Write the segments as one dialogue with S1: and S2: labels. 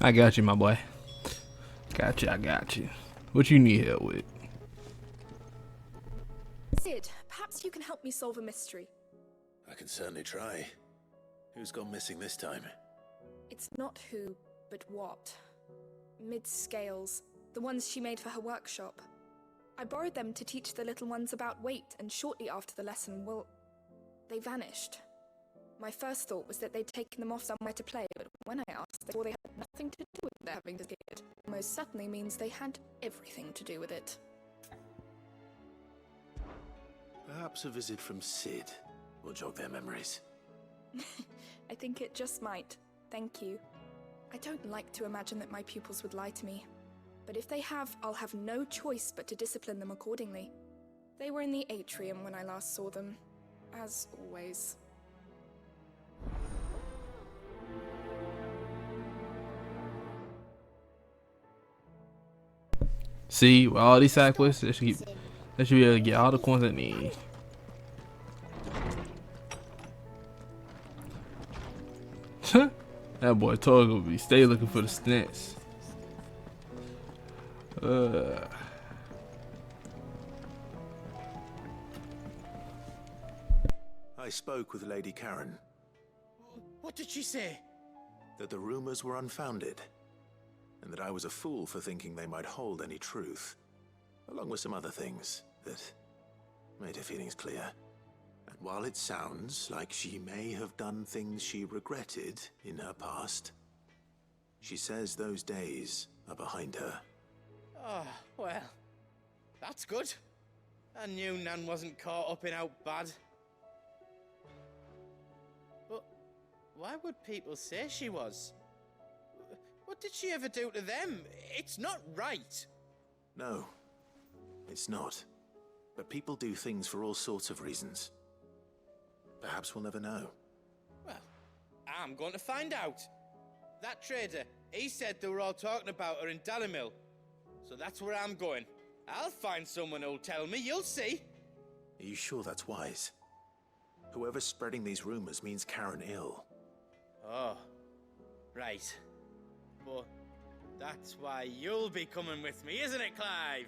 S1: I got you, my boy. I got you. What you need help with?
S2: Sid, perhaps you can help me solve a mystery.
S3: I can certainly try. Who's gone missing this time?
S2: It's not who, but what. Mid-scales, the ones she made for her workshop. I borrowed them to teach the little ones about weight, and shortly after the lesson, well, they vanished. My first thought was that they'd taken them off somewhere to play, but when I asked, they swore they had nothing to do with their having disappeared. Most certainly means they had everything to do with it.
S3: Perhaps a visit from Sid will jog their memories.
S2: I think it just might. Thank you. I don't like to imagine that my pupils would lie to me. But if they have, I'll have no choice but to discipline them accordingly. They were in the atrium when I last saw them. As always.
S1: See, with all these side quests, they should be able to get all the coins they need. That boy Toga will be stay looking for the snacks.
S3: I spoke with Lady Charon.
S4: What did she say?
S3: That the rumors were unfounded, and that I was a fool for thinking they might hold any truth, along with some other things that made her feelings clear. And while it sounds like she may have done things she regretted in her past, she says those days are behind her.
S4: Oh, well, that's good. I knew Nan wasn't caught up in out bad. But why would people say she was? What did she ever do to them? It's not right.
S3: No, it's not. But people do things for all sorts of reasons. Perhaps we'll never know.
S4: Well, I'm going to find out. That trader, he said they were all talking about her in Dalimil. So that's where I'm going. I'll find someone who'll tell me, you'll see.
S3: Are you sure that's wise? Whoever's spreading these rumors means Charon ill.
S4: Oh, right. But that's why you'll be coming with me, isn't it, Clive?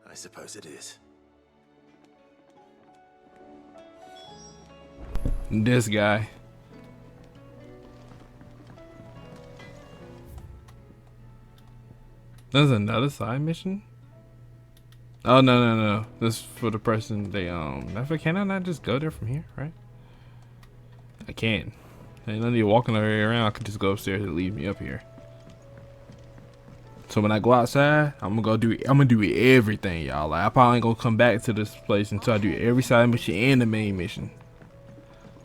S3: I suppose it is.
S1: This guy. There's another side mission? Oh no. This is for the person they can I not just go there from here, right? I can. Ain't no need walking all the way around. I could just go upstairs and leave me up here. So when I go outside, I'm gonna do everything, y'all. Like I probably ain't gonna come back to this place until I do every side mission and the main mission.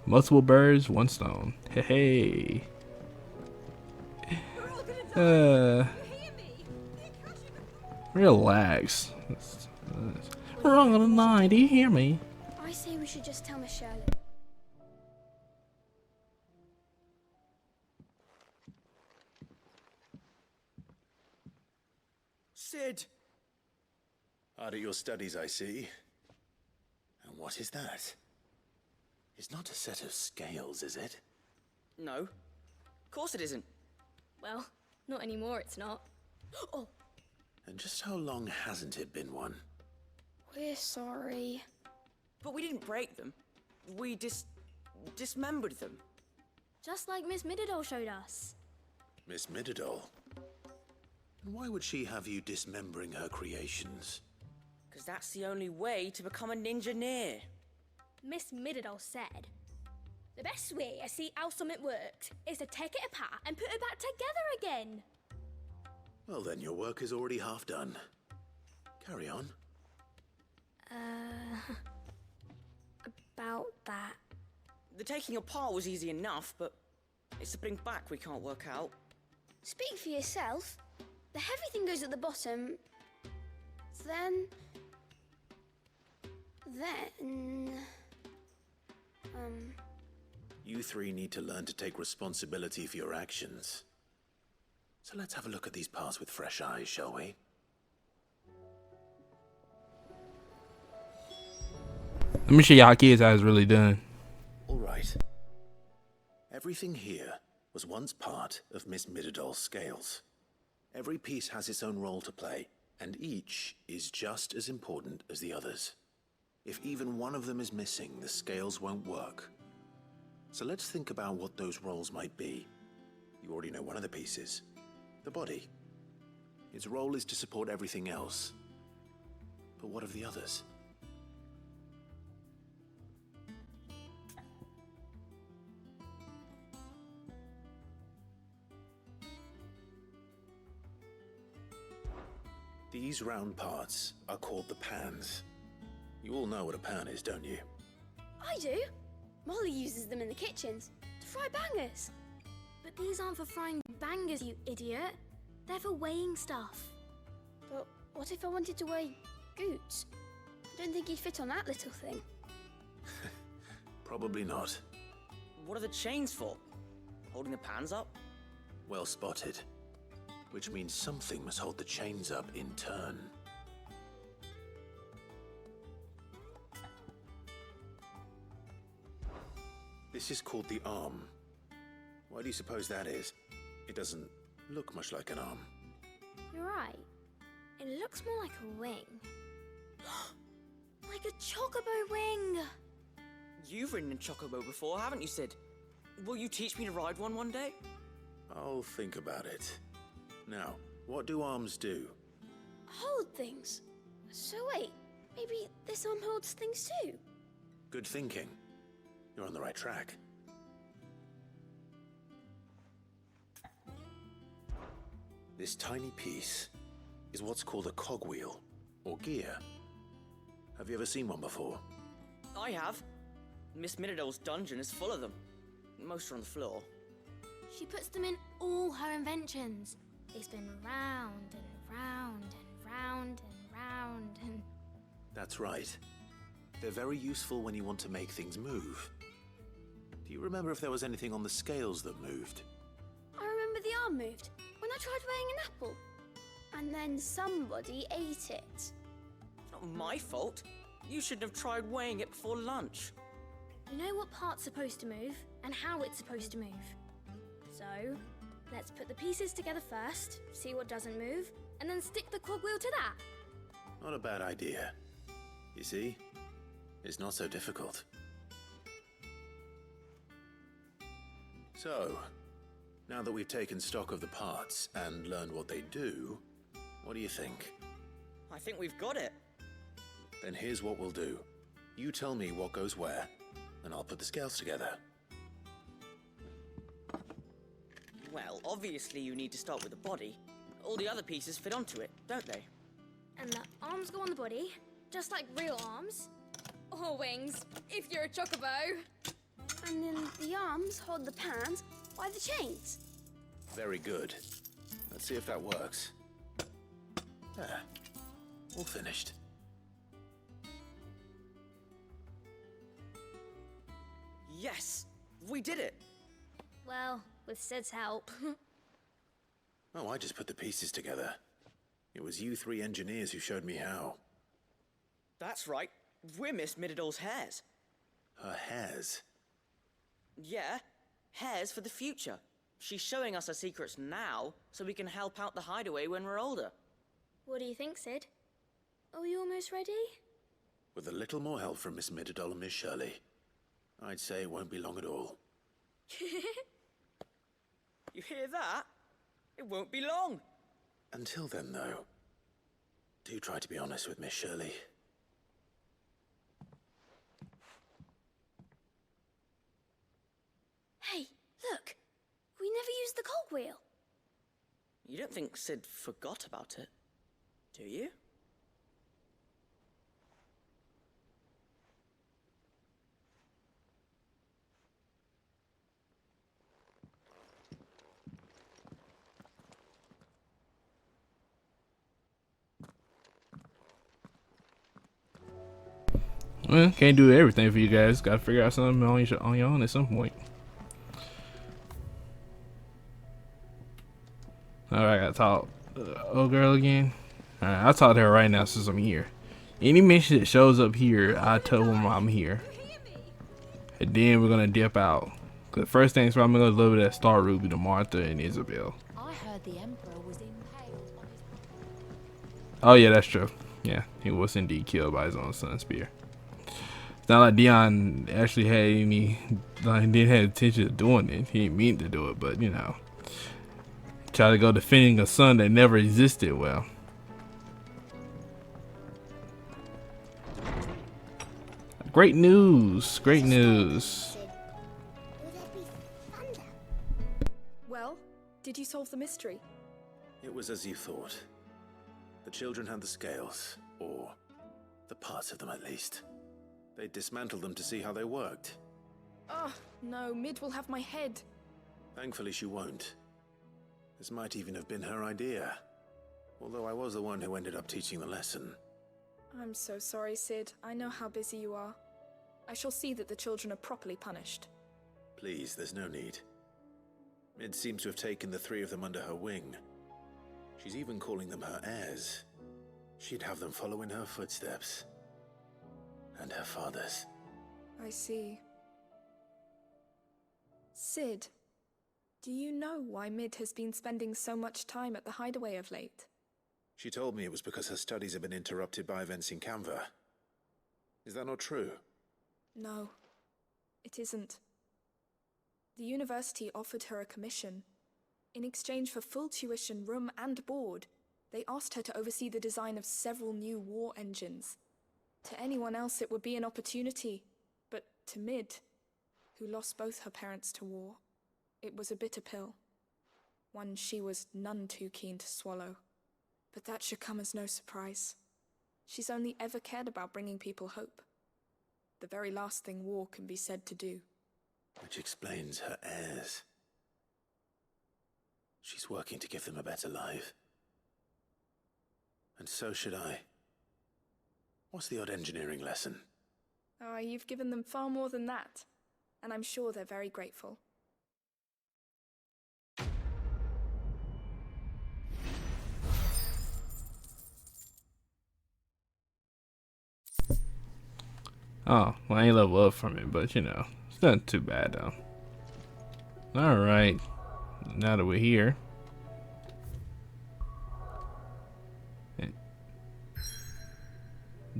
S1: Multiple birds, one stone. Hey. Relax. We're all gonna die. Do you hear me?
S5: I say we should just tell Miss Shirley.
S4: Sid!
S3: Hard at your studies, I see. And what is that? It's not a set of scales, is it?
S6: No. Of course it isn't.
S5: Well, not anymore, it's not. Oh!
S3: And just how long hasn't it been one?
S5: We're sorry.
S6: But we didn't break them. We dismembered them.
S5: Just like Miss Mididol showed us.
S3: Miss Mididol? And why would she have you dismembering her creations?
S6: Because that's the only way to become a ninja-neer.
S5: Miss Mididol said, the best way I see how something works is to take it apart and put it back together again.
S3: Well then, your work is already half done. Carry on.
S5: About that.
S6: The taking apart was easy enough, but it's the putting back we can't work out.
S5: Speak for yourself. The heavy thing goes at the bottom. Then...
S3: You three need to learn to take responsibility for your actions. So let's have a look at these parts with fresh eyes, shall we?
S1: Let me show you how kids' eyes really done.
S3: All right. Everything here was once part of Miss Midadol's scales. Every piece has its own role to play, and each is just as important as the others. If even one of them is missing, the scales won't work. So let's think about what those roles might be. You already know one of the pieces. The body. Its role is to support everything else. But what of the others? These round parts are called the pans. You all know what a pan is, don't you?
S5: I do. Molly uses them in the kitchens to fry bangers. But these aren't for frying bangers, you idiot. They're for weighing stuff. But what if I wanted to weigh Goots? I don't think he'd fit on that little thing.
S3: Probably not.
S6: What are the chains for? Holding the pans up?
S3: Well spotted. Which means something must hold the chains up in turn. This is called the arm. Why do you suppose that is? It doesn't look much like an arm.
S5: You're right. It looks more like a wing. Like a chocobo wing!
S6: You've ridden a chocobo before, haven't you, Sid? Will you teach me to ride one day?
S3: I'll think about it. Now, what do arms do?
S5: Hold things. So wait, maybe this arm holds things too?
S3: Good thinking. You're on the right track. This tiny piece is what's called a cogwheel, or gear. Have you ever seen one before?
S6: I have. Miss Midadol's dungeon is full of them. Most are on the floor.
S5: She puts them in all her inventions. They spin round and round and round and round and...
S3: That's right. They're very useful when you want to make things move. Do you remember if there was anything on the scales that moved?
S5: I remember the arm moved when I tried weighing an apple. And then somebody ate it.
S6: It's not my fault. You shouldn't have tried weighing it before lunch.
S5: You know what part's supposed to move and how it's supposed to move. So, let's put the pieces together first, see what doesn't move, and then stick the cogwheel to that.
S3: Not a bad idea. You see? It's not so difficult. So, now that we've taken stock of the parts and learned what they do, what do you think?
S6: I think we've got it.
S3: Then here's what we'll do. You tell me what goes where, and I'll put the scales together.
S6: Well, obviously you need to start with the body. All the other pieces fit onto it, don't they?
S5: And the arms go on the body, just like real arms. Or wings, if you're a chocobo. And then the arms hold the pans by the chains.
S3: Very good. Let's see if that works. There. All finished.
S6: Yes! We did it!
S5: Well, with Sid's help.
S3: Oh, I just put the pieces together. It was you three engineers who showed me how.
S6: That's right. We're Miss Midadol's hares.
S3: Her hairs.
S6: Yeah, hares for the future. She's showing us her secrets now, so we can help out the hideaway when we're older.
S5: What do you think, Sid? Are we almost ready?
S3: With a little more help from Miss Midadol and Miss Shirley, I'd say it won't be long at all.
S6: You hear that? It won't be long.
S3: Until then, though, do try to be honest with Miss Shirley.
S5: Hey, look! We never used the cogwheel.
S6: You don't think Sid forgot about it, do you?
S1: Well, can't do everything for you guys. Gotta figure out something on your own at some point. Alright, I gotta talk. Old girl again. Alright, I'll talk to her right now since I'm here. Any mission that shows up here, I tell them I'm here. And then we're gonna dip out. The first thing's I'm gonna deliver that star ruby to Martha and Isabel.
S7: I heard the Emperor was impaled on his...
S1: Oh yeah, that's true. Yeah, he was indeed killed by his own son's spear. It's not like Dion actually had any, like, didn't have intention of doing it. He didn't mean to do it, but you know, try to go defending a son that never existed. Well, great news! Great news!
S5: Will there be thunder?
S2: Well, did you solve the mystery?
S3: It was as you thought. The children had the scales, or the parts of them at least. They dismantled them to see how they worked.
S2: Oh, no, Mid will have my head.
S3: Thankfully she won't. This might even have been her idea. Although I was the one who ended up teaching the lesson.
S2: I'm so sorry, Sid. I know how busy you are. I shall see that the children are properly punished.
S3: Please, there's no need. Mid seems to have taken the three of them under her wing. She's even calling them her heirs. She'd have them follow in her footsteps. And her father's.
S2: I see. Sid, do you know why Mid has been spending so much time at the hideaway of late?
S3: She told me it was because her studies have been interrupted by events in Canva. Is that not true?
S2: No, it isn't. The university offered her a commission. In exchange for full tuition, room and board, they asked her to oversee the design of several new war engines. To anyone else it would be an opportunity, but to Mid, who lost both her parents to war, it was a bitter pill. One she was none too keen to swallow. But that should come as no surprise. She's only ever cared about bringing people hope. The very last thing war can be said to do.
S3: Which explains her heirs. She's working to give them a better life. And so should I. What's the odd engineering lesson?
S2: Oh, you've given them far more than that. And I'm sure they're very grateful.
S1: Oh, well, I ain't level up from it, but you know, it's not too bad though. Alright, now that we're here.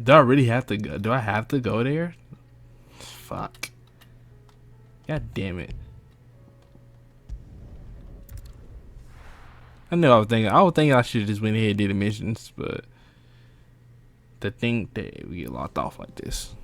S1: Do I really have to go? Do I have to go there? Fuck. God damn it. I know I was thinking I should have just went ahead and did the missions, but to think that we get locked off like this.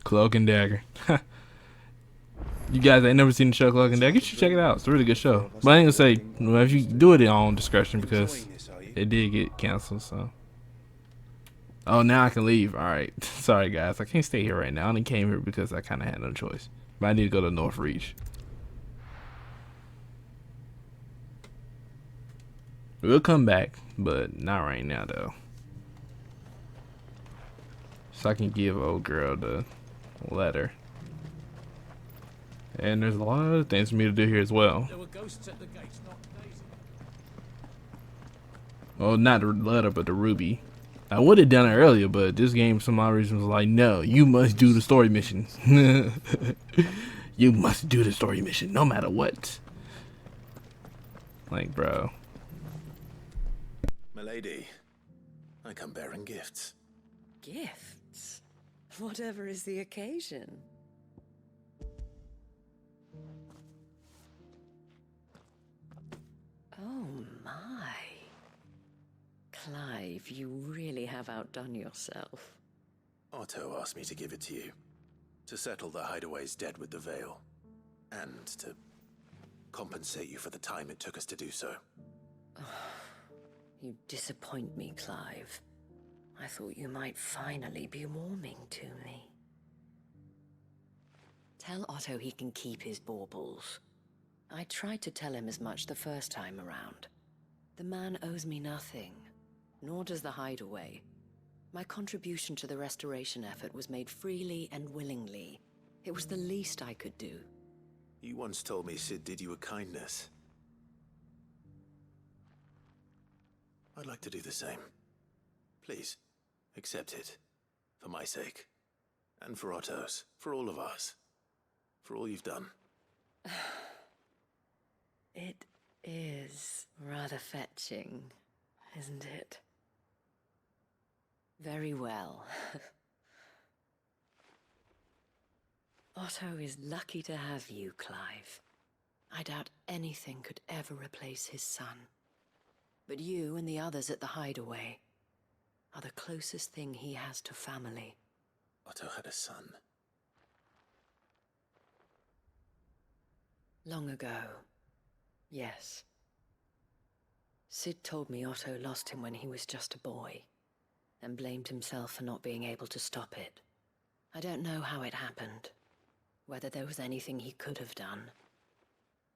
S1: Cloak and Dagger. You guys ain't never seen the show Cloak and Dagger? You should check it out. It's a really good show. But I ain't gonna say, well, if you do it on discretion because it did get canceled. So. Oh, now I can leave. All right. Sorry guys, I can't stay here right now. I only came here because I kind of had no choice. But I need to go to North Reach. We'll come back, but not right now though. So I can give old girl the letter. And there's a lot of other things for me to do here as well.
S8: There were ghosts at the gates, not Daisy.
S1: Well, not the letter, but the ruby. I would have done it earlier, but this game, for some odd reason, was like, no, you must do the story mission. You must do the story mission, no matter what. Like, bro.
S3: Milady, I come bearing gifts.
S9: Gifts? Whatever is the occasion. Oh my. Clive, you really have outdone yourself.
S3: Otto asked me to give it to you. To settle the Hideaway's debt with the Veil. And to compensate you for the time it took us to do so.
S9: You disappoint me, Clive. I thought you might finally be warming to me. Tell Otto he can keep his baubles. I tried to tell him as much the first time around. The man owes me nothing, nor does the hideaway. My contribution to the restoration effort was made freely and willingly. It was the least I could do.
S3: You once told me Sid did you a kindness. I'd like to do the same. Please, accept it. For my sake. And for Otto's. For all of us. For all you've done.
S9: It is rather fetching, isn't it? Very well. Otto is lucky to have you, Clive. I doubt anything could ever replace his son. But you and the others at the hideaway are the closest thing he has to family.
S3: Otto had a son.
S9: Long ago, yes. Sid told me Otto lost him when he was just a boy, and blamed himself for not being able to stop it. I don't know how it happened, whether there was anything he could have done,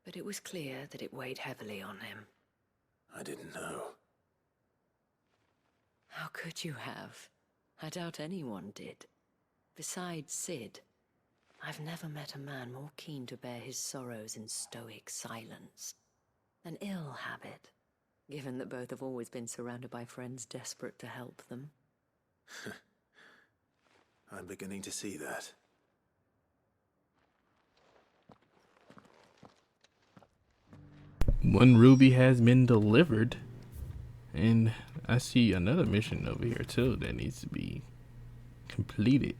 S9: but it was clear that it weighed heavily on him.
S3: I didn't know.
S9: How could you have? I doubt anyone did. Besides Sid, I've never met a man more keen to bear his sorrows in stoic silence. An ill habit, given that both have always been surrounded by friends desperate to help them.
S3: I'm beginning to see that.
S1: One ruby has been delivered. And I see another mission over here too that needs to be completed.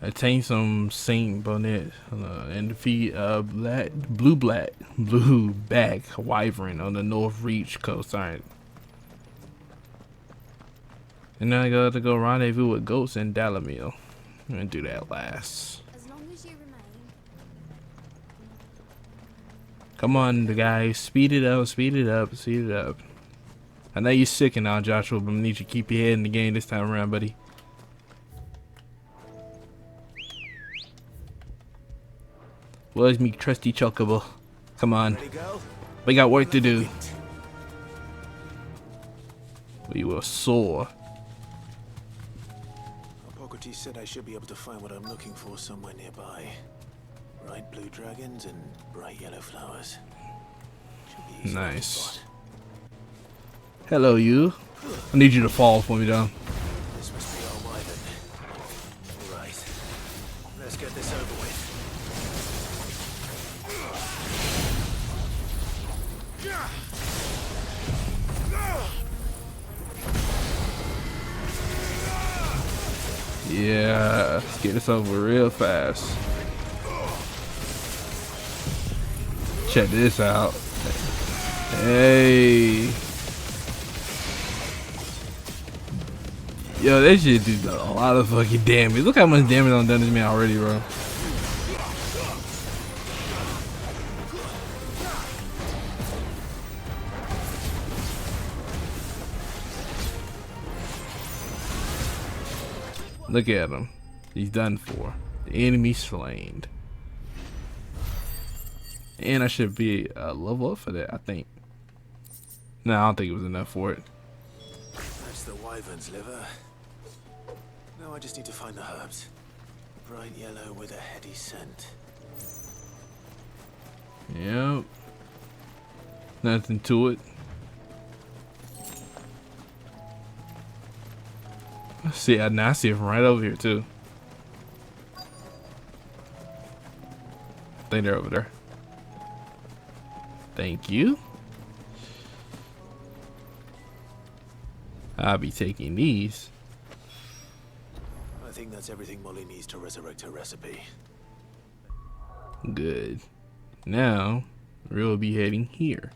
S1: Attain some Saint Bonnet and defeat blue back wyvern on the North Reach coast. Alright. And now I got to go rendezvous with goats in Dalamil. I'm gonna do that last.
S5: As long as you remain.
S1: Come on, the guys, speed it up, speed it up, speed it up. I know you're sick now, Joshua, but I need you to keep your head in the game this time around, buddy. Where's me trusty chocobo? Come on. We got work to do. We will soar.
S3: Hippocrates said I should be able to find what I'm looking for somewhere nearby. Bright blue dragons and bright yellow flowers. Should be easy enough to
S1: Nice.
S3: spot.
S1: Hello, you. I need you to fall for me, though.
S3: This must be our wyvern. Right. Let's get this over with.
S1: Yeah, let's get this over real fast. Check this out. Hey. Yo, that shit did a lot of fucking damage. Look how much damage I'm done to me already, bro. Look at him. He's done for. The enemy slain. And I should be level up for that, I think. No, I don't think it was enough for it.
S3: That's the wyvern's liver. Now I just need to find the herbs. Bright yellow with a heady scent.
S1: Yep. Nothing to it. Let's see, now I see it from right over here too. I think they're over there. Thank you. I'll be taking these.
S3: I think that's everything Molly needs to resurrect her recipe.
S1: Good. Now, we'll be heading here.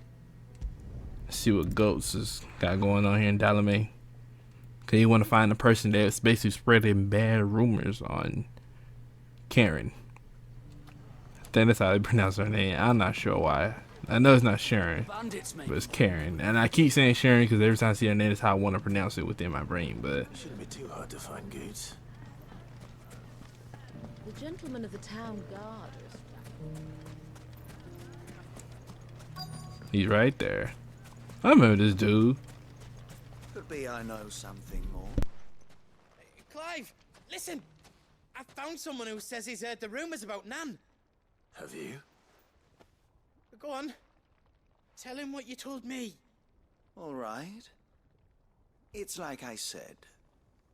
S1: Let's see what Goats has got going on here in Dalamay. Cause you want to find the person that's basically spreading bad rumors on Charon. think that's how they pronounce her name. I'm not sure why. I know it's not Sharon,
S8: Bandits, mate.
S1: but it's Karen. And I keep saying Sharon because every time I see her name, that's how I want to pronounce it within my brain. But
S3: Shouldn't be too hard to find, Goots.
S7: The gentleman of the town guard is...
S1: he's right there. I remember this dude.
S10: Could be I know something more.
S4: Clive, listen! I found someone who says he's heard the rumours about Nan.
S3: Have you?
S4: Go on. Tell him what you told me.
S10: All right. It's like I said.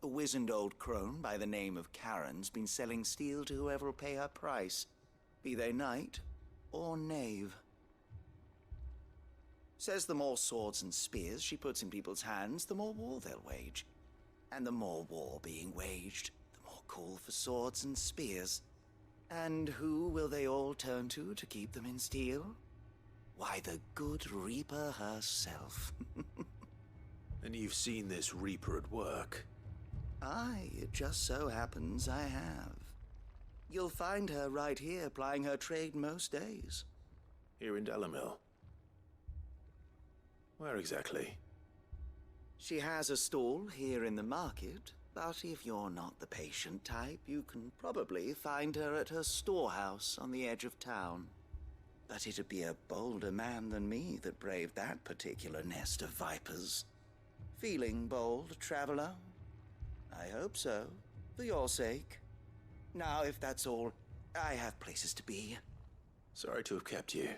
S10: A wizened old crone by the name of Charon's been selling steel to whoever will pay her price, be they knight or knave. Says the more swords and spears she puts in people's hands, the more war they'll wage. And the more war being waged, the more call for swords and spears. And who will they all turn to keep them in steel? Why, the good Reaper herself.
S3: And you've seen this Reaper at work?
S10: Aye, it just so happens I have. You'll find her right here plying her trade most days.
S3: Here in Delamil? Where exactly?
S10: She has a stall here in the market, but if you're not the patient type, you can probably find her at her storehouse on the edge of town. But it'd be a bolder man than me that braved that particular nest of vipers. Feeling bold, traveler? I hope so, for your sake. Now, if that's all, I have places to be.
S3: Sorry to have kept you.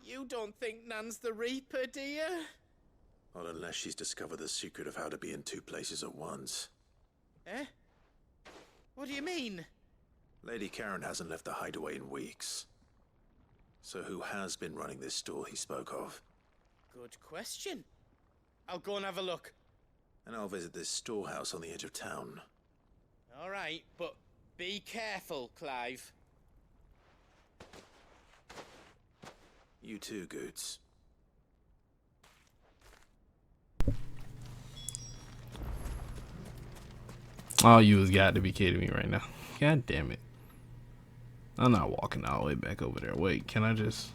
S4: You don't think Nan's the Reaper, do you?
S3: Not unless she's discovered the secret of how to be in two places at once.
S4: Eh? What do you mean?
S3: Lady Charon hasn't left the hideaway in weeks. So who has been running this stall he spoke of?
S4: Good question. I'll go and have a look.
S3: And I'll visit this storehouse on the edge of town.
S4: All right, but be careful, Clive.
S3: You too, Goots.
S1: Oh, you has got to be kidding me right now. God damn it. I'm not walking all the way back over there. Wait, can I just...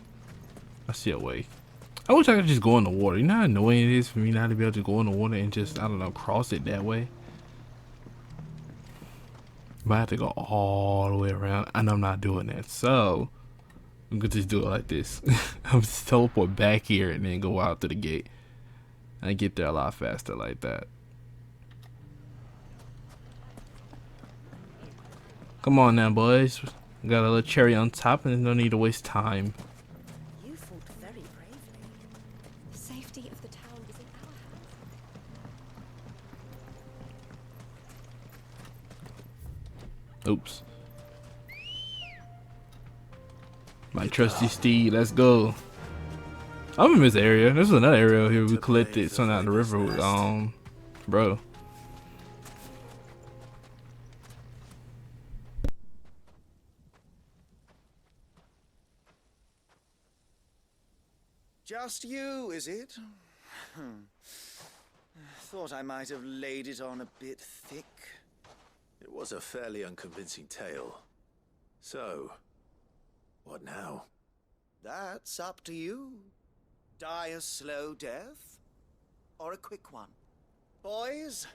S1: I see a way. I wish I could just go in the water. You know how annoying it is for me not to be able to go in the water and just, I don't know, cross it that way? But I have to go all the way around, and I'm not doing that. So, I'm going to just do it like this. I'm just teleport back here and then go out to the gate. I get there a lot faster like that. Come on now, boys. Got a little cherry on top, and there's no need to waste time.
S7: You fought very bravely. The safety of the town is in our hands.
S1: Oops. My trusty steed, let's go. I remember this area. There's another area here we collected something out of the river with, bro.
S10: Just you, is it? Thought I might have laid it on a bit thick.
S3: It was a fairly unconvincing tale. So, what now?
S10: That's up to you. Die a slow death, or a quick one. Boys,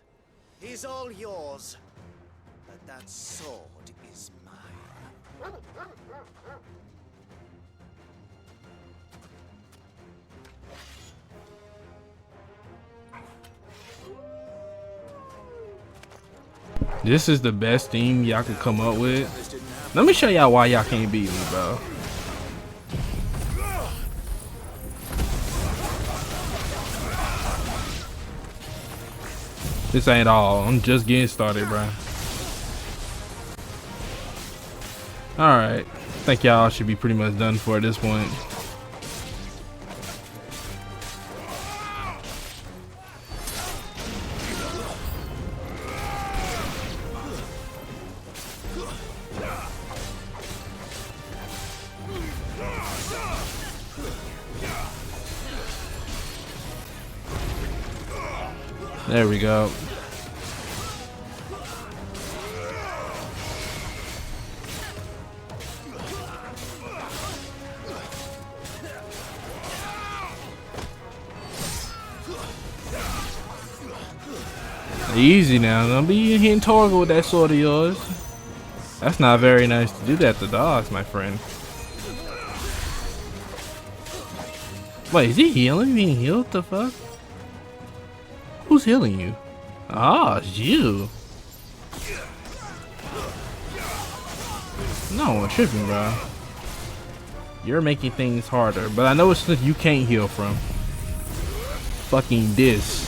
S10: he's all yours. But that sword is mine.
S1: This is the best theme y'all could come up with. Let me show y'all why y'all can't beat me, bro. This ain't all. I'm just getting started, bro. Alright. I think y'all should be pretty much done for at this point. There we go. Easy now. Don't be hitting Torgo with that sword of yours. That's not very nice to do that to dogs, my friend. Wait, is he healing? Being healed? The fuck? Who's healing you? Ah, it's you. No, I'm tripping, bro. You're making things harder, but I know it's stuff you can't heal from. Fucking this.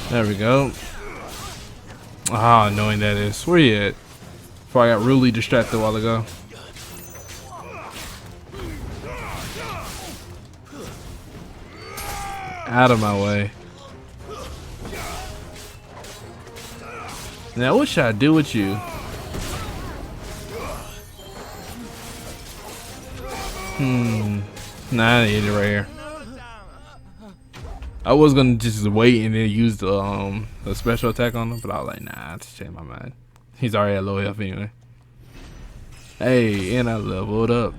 S1: There we go. Ah, annoying that is. Where you at? Before I got rudely distracted a while ago. Out of my way. Now, what should I do with you? Nah, I need it right here. I was gonna just wait and then use the special attack on him, but I was like, nah, I just changed my mind. He's already at low health anyway. Hey, and I leveled up.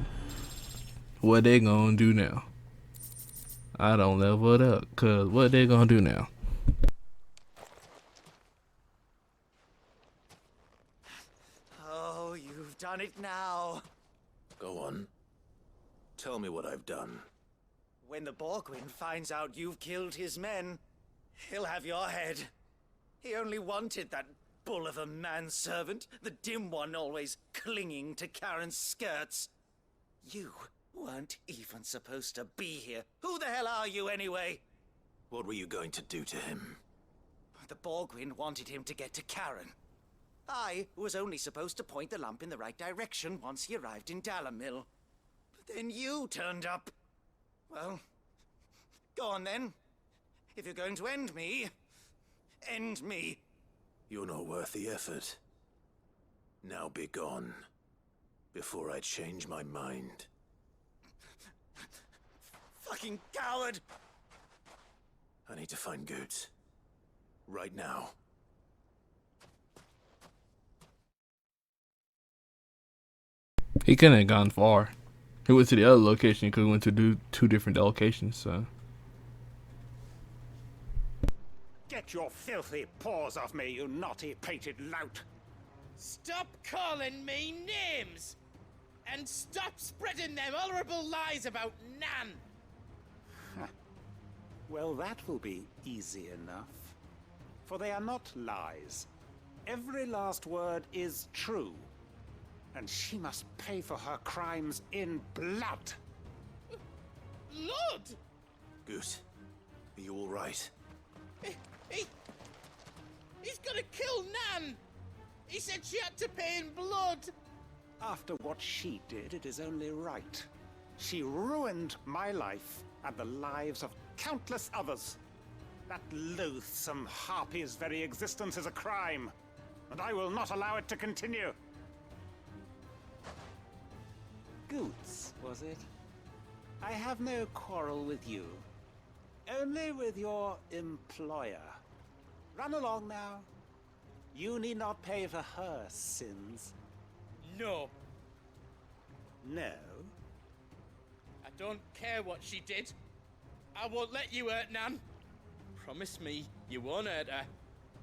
S1: What they gonna do now? I don't level it up, cause what they gonna do now?
S10: Oh, you've done it now.
S3: Go on. Tell me what I've done.
S10: When the Borgwyn finds out you've killed his men, he'll have your head. He only wanted that bull of a manservant, the dim one always clinging to Charon's skirts. You weren't even supposed to be here. Who the hell are you anyway?
S3: What were you going to do to him?
S10: The Borgwyn wanted him to get to Charon. I was only supposed to point the lamp in the right direction once he arrived in Dalamil. But then you turned up. Well, go on then. If you're going to end me, end me.
S3: You're not worth the effort. Now be gone, before I change my mind.
S10: Fucking coward!
S3: I need to find Goots. Right now.
S1: He couldn't have gone far. He went to the other location because he went to do 2 different locations, so.
S8: Get your filthy paws off me, you naughty pated lout!
S4: Stop calling me names! And stop spreading them horrible lies about Nan!
S8: Well, that will be easy enough. For they are not lies. Every last word is true. And she must pay for her crimes in blood.
S4: Lord!
S3: Goot, are you all right?
S4: He's gonna kill Nan! He said she had to pay in blood!
S8: After what she did, it is only right. She ruined my life and the lives of countless others. That loathsome harpy's very existence is a crime, and I will not allow it to continue. Goots, was it? I have no quarrel with you. Only with your employer. Run along now. You need not pay for her sins.
S4: No.
S8: No?
S4: I don't care what she did. I won't let you hurt Nan. Promise me you won't hurt her,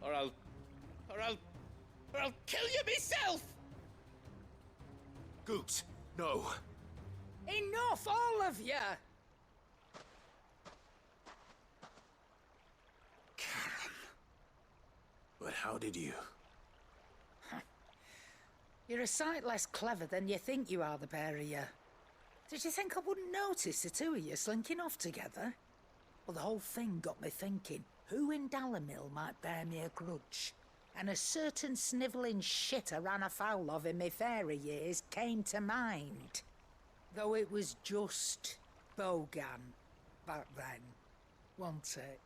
S4: or I'll kill you myself!
S3: Goot, no.
S11: Enough, all of you!
S8: Charon.
S3: But how did you?
S11: You're a sight less clever than you think you are, the pair of you. Did you think I wouldn't notice the 2 of you slinking off together? Well, the whole thing got me thinking, who in Dalamil might bear me a grudge? And a certain snivelling shit I ran afoul of in my fairy years came to mind. Though it was just Bogan back then, wasn't it?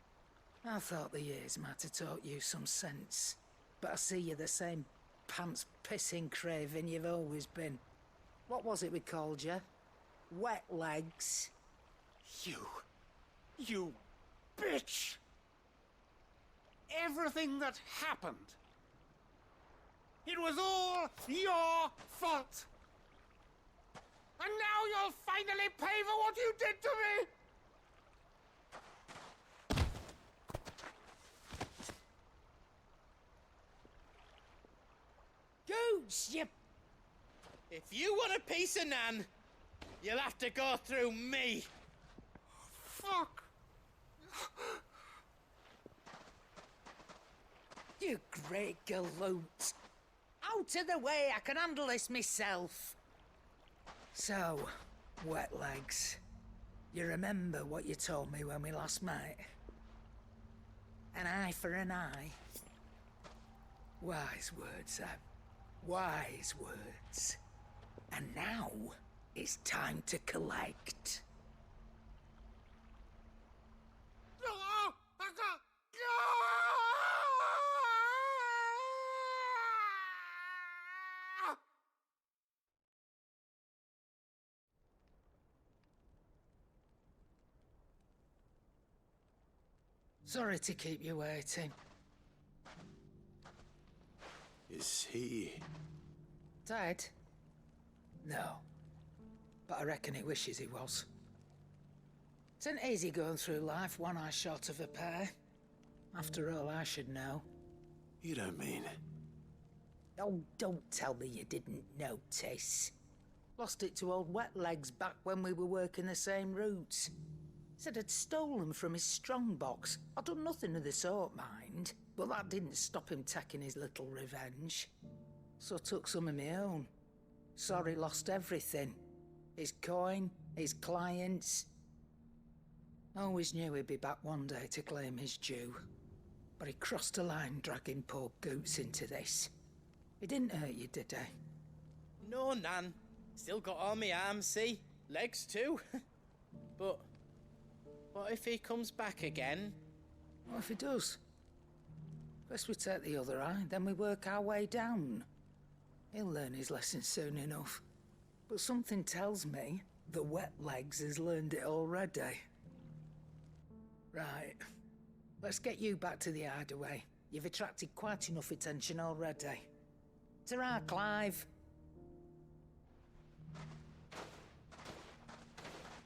S11: I thought the years might have taught you some sense, but I see you're the same pants-pissing craven you've always been. What was it we called you? Wet legs?
S8: You bitch! Everything that happened, it was all your fault!
S11: And now you'll finally pay for what you did to me! Goose, you...
S4: If you want a piece of Nan, you'll have to go through me.
S11: Fuck. You great galoot. Out of the way, I can handle this myself. So, wet legs. You remember what you told me when we last met? An eye for an eye. Wise words, Sam. Wise words. And now, it's time to collect. Sorry to keep you waiting.
S3: Is he...
S11: Dead? No. But I reckon he wishes he was. It ain't easy going through life one eye short of a pair. After all, I should know.
S3: You don't mean...
S11: Oh, don't tell me you didn't notice. Lost it to old Wet Legs back when we were working the same routes. Said I'd stolen from his strongbox. I'd done nothing of the sort, mind. But that didn't stop him taking his little revenge. So I took some of my own. Sorry, lost everything. His coin, his clients. Always knew he'd be back one day to claim his due. But he crossed a line dragging poor Goots into this. He didn't hurt you, did he?
S4: No, Nan. Still got all my arms, see? Legs too. But what if he comes back again?
S11: What if he does? First we take the other eye, then we work our way down. He'll learn his lesson soon enough. But something tells me the Wet Legs has learned it already. Right. Let's get you back to the hideaway. You've attracted quite enough attention already. Ta-ra, Clive.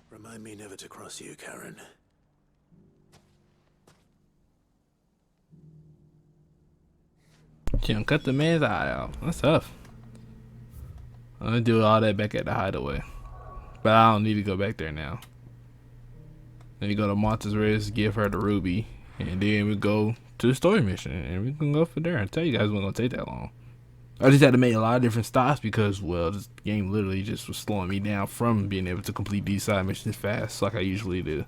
S3: Remind me never to cross you, Charon.
S1: She done cut the man's eye out. That's tough. I'm gonna do all that back at the hideaway. But I don't need to go back there now. Then you go to Martha's Rest, give her the ruby, and then we go to the story mission, and we can go from there. I tell you guys it wasn't gonna take that long. I just had to make a lot of different stops because, well, this game literally just was slowing me down from being able to complete these side missions fast like I usually do.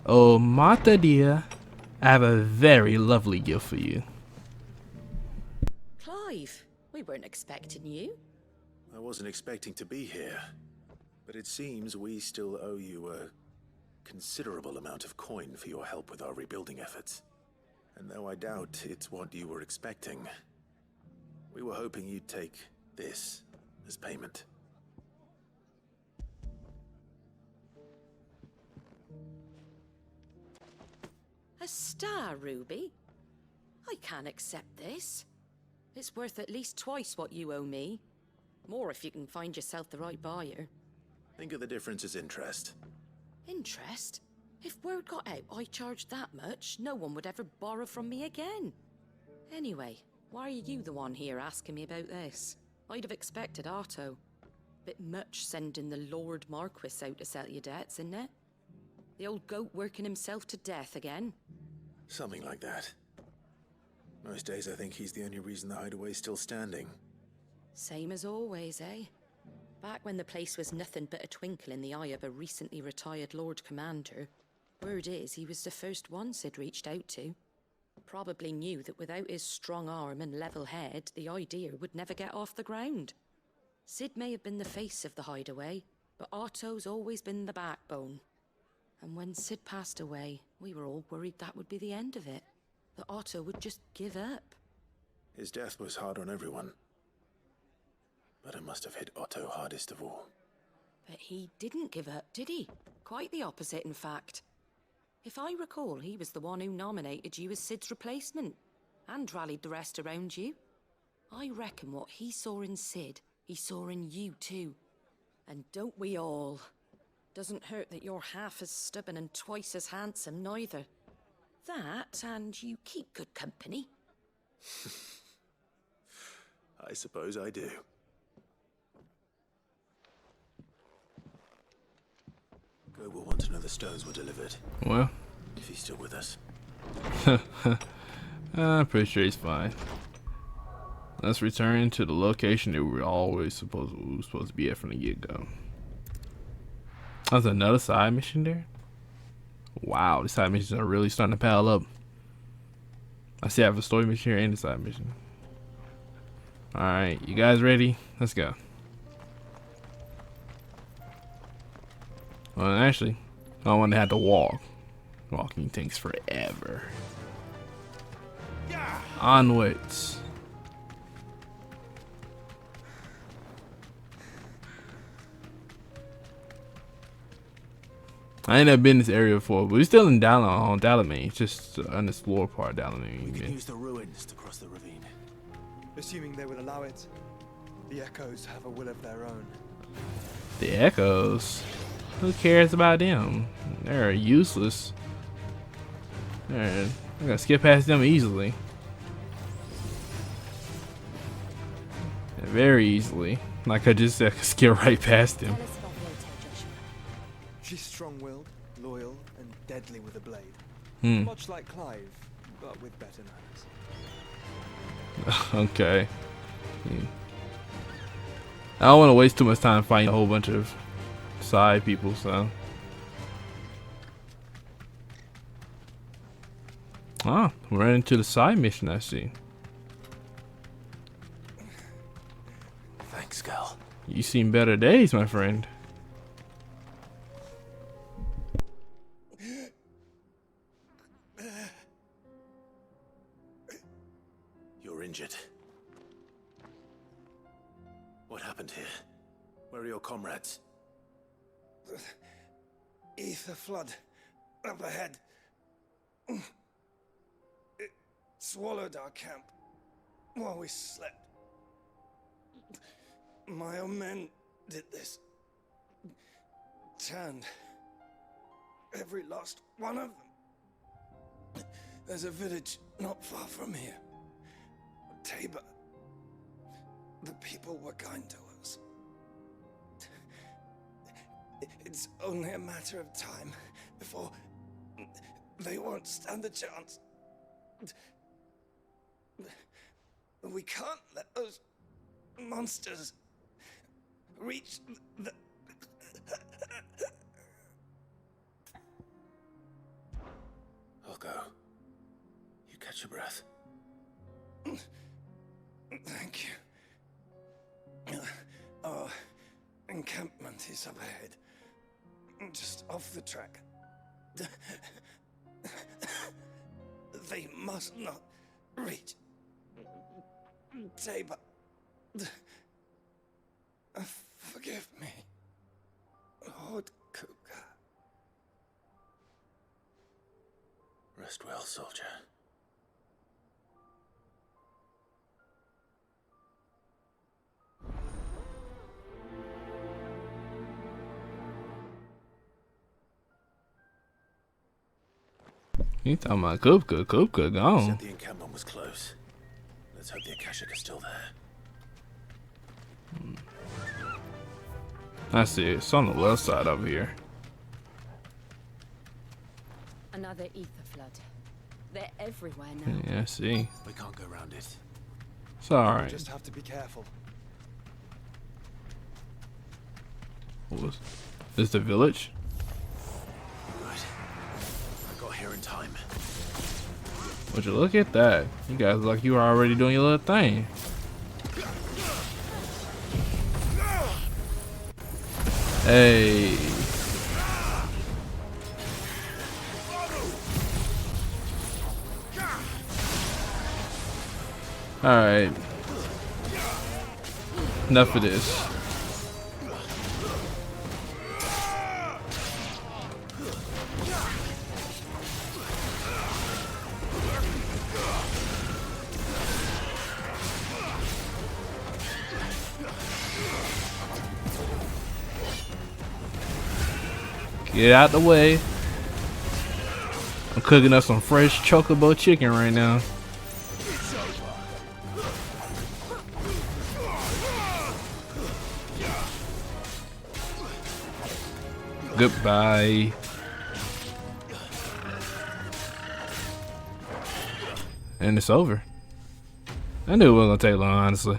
S1: Oh, Martha dear, I have a very lovely gift for you.
S9: Clive, we weren't expecting you.
S3: I wasn't expecting to be here, but it seems we still owe you a considerable amount of coin for your help with our rebuilding efforts. And though I doubt it's what you were expecting, we were hoping you'd take this as payment.
S9: A star ruby? I can't accept this. It's worth at least twice what you owe me. More if you can find yourself the right buyer.
S3: Think of the difference as interest.
S9: Interest? If word got out I charged that much, no one would ever borrow from me again. Anyway, why are you the one here asking me about this? I'd have expected Otto. Bit much sending the Lord Marquis out to settle your debts, isn't it? The old goat working himself to death again?
S3: Something like that. Most days I think he's the only reason the hideaway's still standing.
S9: Same as always, eh? Back when the place was nothing but a twinkle in the eye of a recently retired Lord Commander, word is he was the first one Sid reached out to. Probably knew that without his strong arm and level head, the idea would never get off the ground. Sid may have been the face of the hideaway, but Otto's always been the backbone. And when Sid passed away, we were all worried that would be the end of it. That Otto would just give up.
S3: His death was hard on everyone. But it must have hit Otto hardest of all.
S9: But he didn't give up, did he? Quite the opposite, in fact. If I recall, he was the one who nominated you as Sid's replacement, and rallied the rest around you. I reckon what he saw in Sid, he saw in you too. And don't we all? Doesn't hurt that you're half as stubborn and twice as handsome, neither. That, and you keep good company.
S3: I suppose I do. Go will want to know the stones were delivered.
S1: Well,
S3: If he's still with us.
S1: I'm pretty sure he's fine. Let's return to the location that we were always supposed to be at from the get-go. There's another side mission there. Wow, the side missions are really starting to pile up. I see I have a story mission here and a side mission. Alright, you guys ready? Let's go. Well, actually, I don't want to have to walk. Walking takes forever. Onwards. I ain't never been in this area before, but we're still in Dalamine. It's just an unexplored part of Dalamine.
S3: We can use the ruins to cross the ravine.
S12: Assuming they will allow it. The Echoes have a will of their own.
S1: The Echoes? Who cares about them? They're useless. I'm gonna skip past them easily. Very easily. Like I just said, I could skip right past them.
S12: She's strong-willed, loyal, and deadly with a blade. Much like Clive, but with better manners.
S1: Okay. I don't want to waste too much time fighting a whole bunch of side people, so. Ah, we're running to the side mission, I see.
S3: Thanks, Gal.
S1: You seen better days, my friend.
S3: You're injured. What happened here? Where are your comrades?
S12: Ether flood up ahead. It swallowed our camp while we slept. My own men did this. Turned every last one of them. There's a village not far from here. Tabor. The people were kind to us. It's only a matter of time before they won't stand a chance. We can't let those monsters reach the...
S3: I'll go. You catch your breath.
S12: Thank you. Our encampment is up ahead. Just off the track. They must not reach Tabor. Forgive me, Lord Cougar.
S3: Rest well, soldier.
S1: You talking about Kupka? Kupka gone.
S3: Said the encampment was close. Let's hope the Akashic is still there.
S1: I see. It's on the left side over here.
S9: Another ether flood. They're everywhere now.
S1: Yeah, I see.
S3: We can't go around it.
S1: It's alright.
S12: Just have to be careful.
S1: What was this? The village?
S3: Good. I got here in time.
S1: Would you look at that? You guys look like you were already doing your little thing. Hey. Alright. Enough of this. Get out the way. I'm cooking up some fresh chocobo chicken right now. Goodbye. And it's over. I knew it wasn't gonna take long, honestly.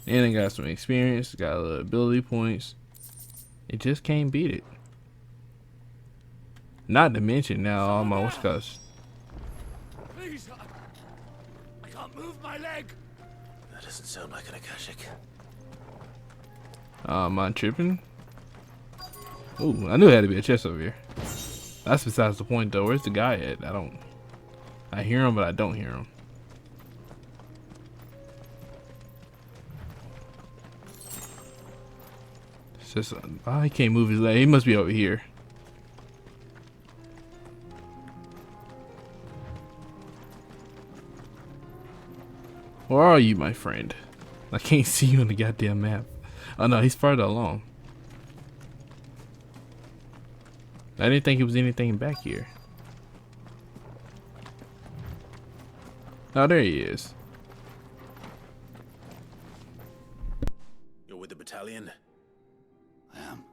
S1: And I got some experience, got a little ability points. It just can't beat it. Not to mention now all my what's cost.
S12: Please, I can't move my leg.
S3: That doesn't sound like an Akashic.
S1: Am I tripping? Ooh, I knew there had to be a chest over here. That's besides the point though. Where's the guy at? I hear him, but I don't hear him. It's just, oh, he can't move his leg. He must be over here. Where are you, my friend? I can't see you on the goddamn map. Oh no, he's farther along. I didn't think it was anything back here. Oh, there he is.
S3: You're with the battalion?
S13: I am.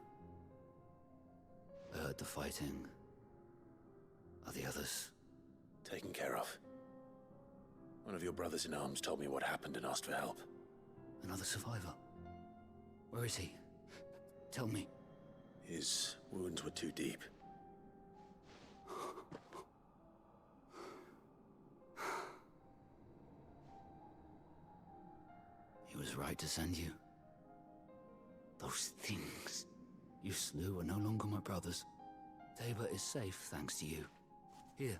S13: I heard the fighting. Are the others?
S3: Taken care of. One of your brothers in arms told me what happened and asked for help.
S13: Another survivor? Where is he? Tell me.
S3: His wounds were too deep.
S13: He was right to send you. Those things you slew are no longer my brothers. Tabor is safe thanks to you. Here,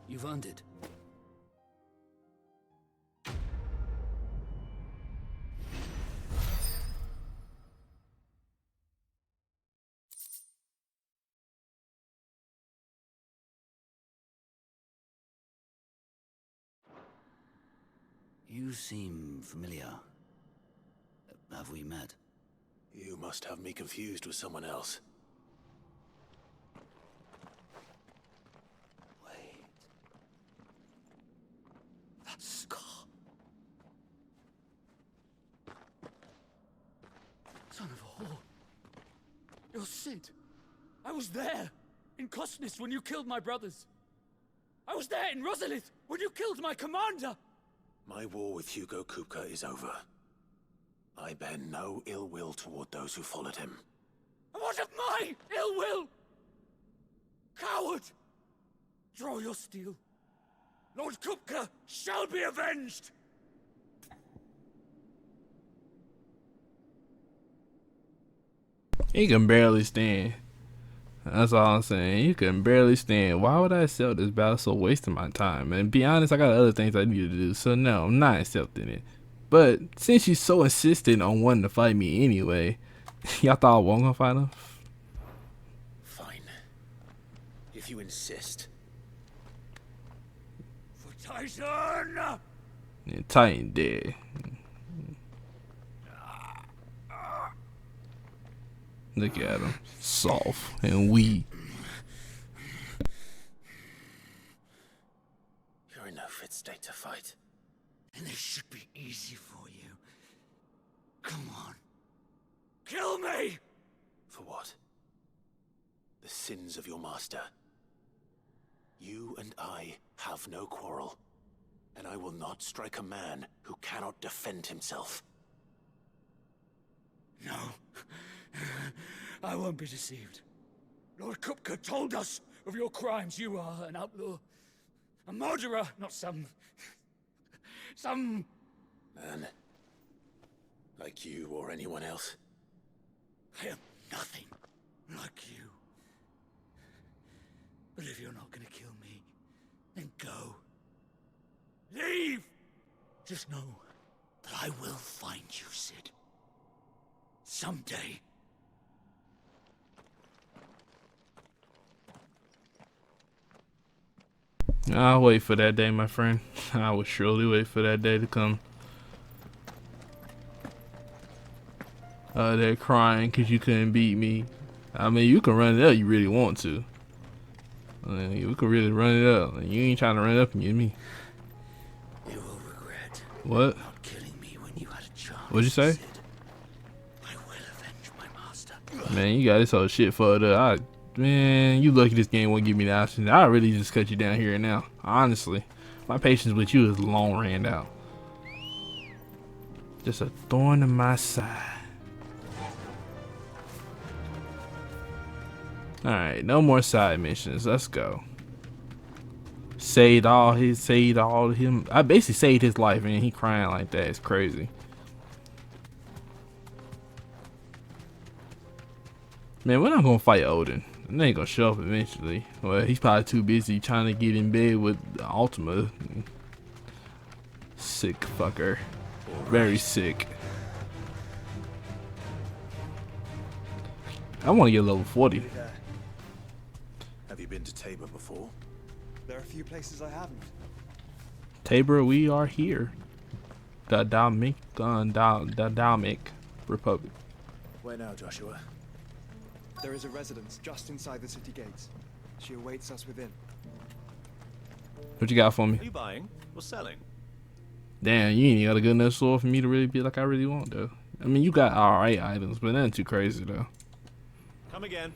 S13: you've earned it. You seem familiar. Have we met?
S3: You must have me confused with someone else.
S13: Wait. That scar.
S12: Son of a whore. You're Sid. I was there in Kosnis when you killed my brothers. I was there in Rosalith when you killed my commander.
S3: My war with Hugo Kupka is over. I bear no ill will toward those who followed him.
S12: And what of my ill will? Coward! Draw your steel. Lord Kupka shall be avenged!
S1: He can barely stand. That's all I'm saying. You can barely stand. Why would I accept this battle? So wasting my time. And be honest, I got other things I need to do. So no, I'm not accepting it. But since you're so insistent on wanting to fight me anyway, y'all thought I wasn't gonna fight him?
S3: Fine. If you insist.
S12: For Titan!
S1: Yeah, Titan dead. Look at him. Soft and weak.
S3: You're in no fit state to fight.
S12: And this should be easy for you. Come on. Kill me!
S3: For what? The sins of your master. You and I have no quarrel. And I will not strike a man who cannot defend himself.
S12: No. I won't be deceived. Lord Kupka told us of your crimes. You are an outlaw. A murderer, not some
S3: man. Like you or anyone else.
S12: I am nothing like you. But if you're not gonna kill me, then go. Leave! Just know that I will find you, Sid. Someday.
S1: I'll wait for that day, my friend. I will surely wait for that day to come. They're crying because you couldn't beat me. I mean, you can run it up. You really want to. I mean, you can really run it up. And you ain't trying to run up and get me.
S13: You will regret
S1: What?
S13: not killing me when you had a chance.
S1: What'd you say?
S13: I will avenge my master.
S1: Man, you got this whole shit fucked up. Man, you lucky this game won't give me the option. I really just cut you down here and now. Honestly, my patience with you is long ran out. Just a thorn in my side. Alright, no more side missions. Let's go. Saved all him. I basically saved his life and he crying like that. It's crazy. Man, we're not gonna fight Odin. They ain't gonna show up eventually. Well, he's probably too busy trying to get in bed with Ultima. Sick fucker. Very sick. I want to get level 40.
S3: Have you been to Tabor before?
S14: There are a few places I haven't.
S1: Tabor, we are here. The Dalmic Republic.
S3: Where now, Joshua?
S14: There is a residence just inside the city gates. She awaits us within.
S1: What you got for me?
S15: Are you buying or selling?
S1: Damn, you ain't even got a good enough sword for me to really be like I really want, though. I mean, you got alright items, but nothing too crazy, though.
S15: Come again.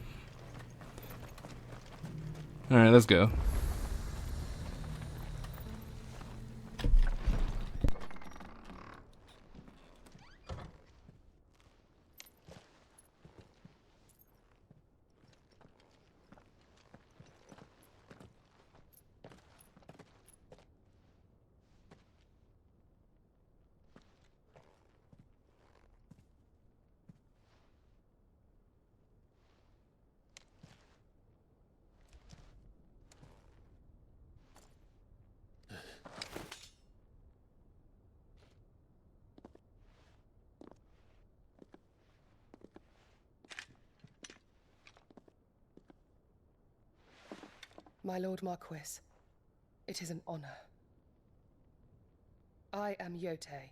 S1: Alright, let's go.
S16: My Lord Marquis, it is an honor. I am Yotei,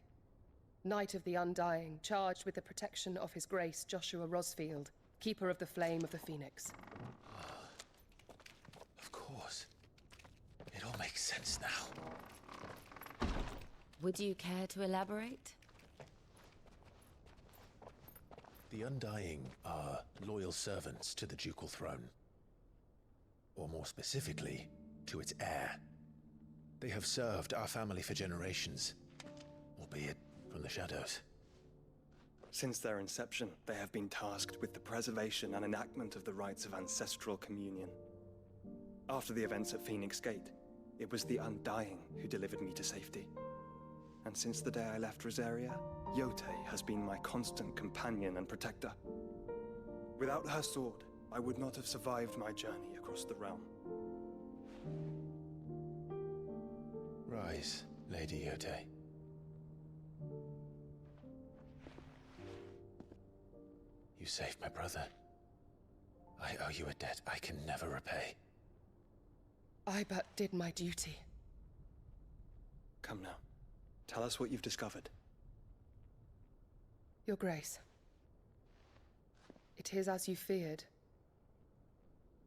S16: Knight of the Undying, charged with the protection of His Grace Joshua Rosfield, Keeper of the Flame of the Phoenix.
S3: Of course. It all makes sense now.
S17: Would you care to elaborate?
S3: The Undying are loyal servants to the ducal throne. Or more specifically, to its heir. They have served our family for generations, albeit from the shadows.
S14: Since their inception, they have been tasked with the preservation and enactment of the rites of ancestral communion. After the events at Phoenix Gate, it was the Undying who delivered me to safety. And since the day I left Rosaria, Yotei has been my constant companion and protector. Without her sword, I would not have survived my journey across the realm.
S3: Rise, Lady Yotei. You saved my brother. I owe you a debt I can never repay.
S16: I but did my duty.
S14: Come now. Tell us what you've discovered.
S16: Your Grace. It is as you feared.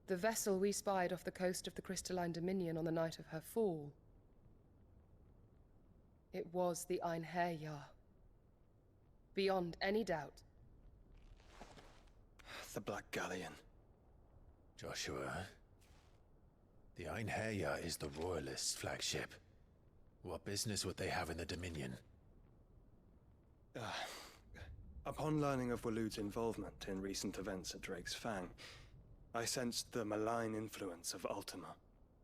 S16: The vessel we spied off the coast of the Crystalline Dominion on the night of her fall. It was the Einherjar. Beyond any doubt.
S14: The Black Galleon.
S3: Joshua, the Einherjar is the Royalists' flagship. What business would they have in the Dominion?
S14: Upon learning of Waloed's involvement in recent events at Drake's Fang, I sensed the malign influence of Ultima,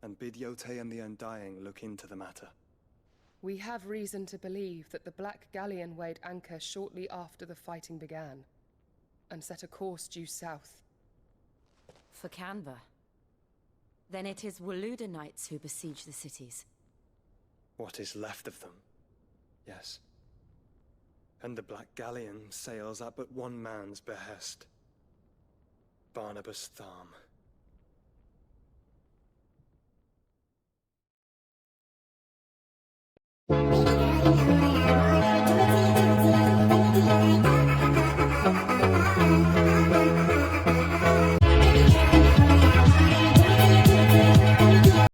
S14: and bid Yotei and the Undying look into the matter.
S16: We have reason to believe that the Black Galleon weighed anchor shortly after the fighting began, and set a course due south.
S17: For Canva. Then it is Waloed Knights who besiege the cities.
S14: What is left of them, yes. And the Black Galleon sails at but one man's behest. Barnabas Tharm.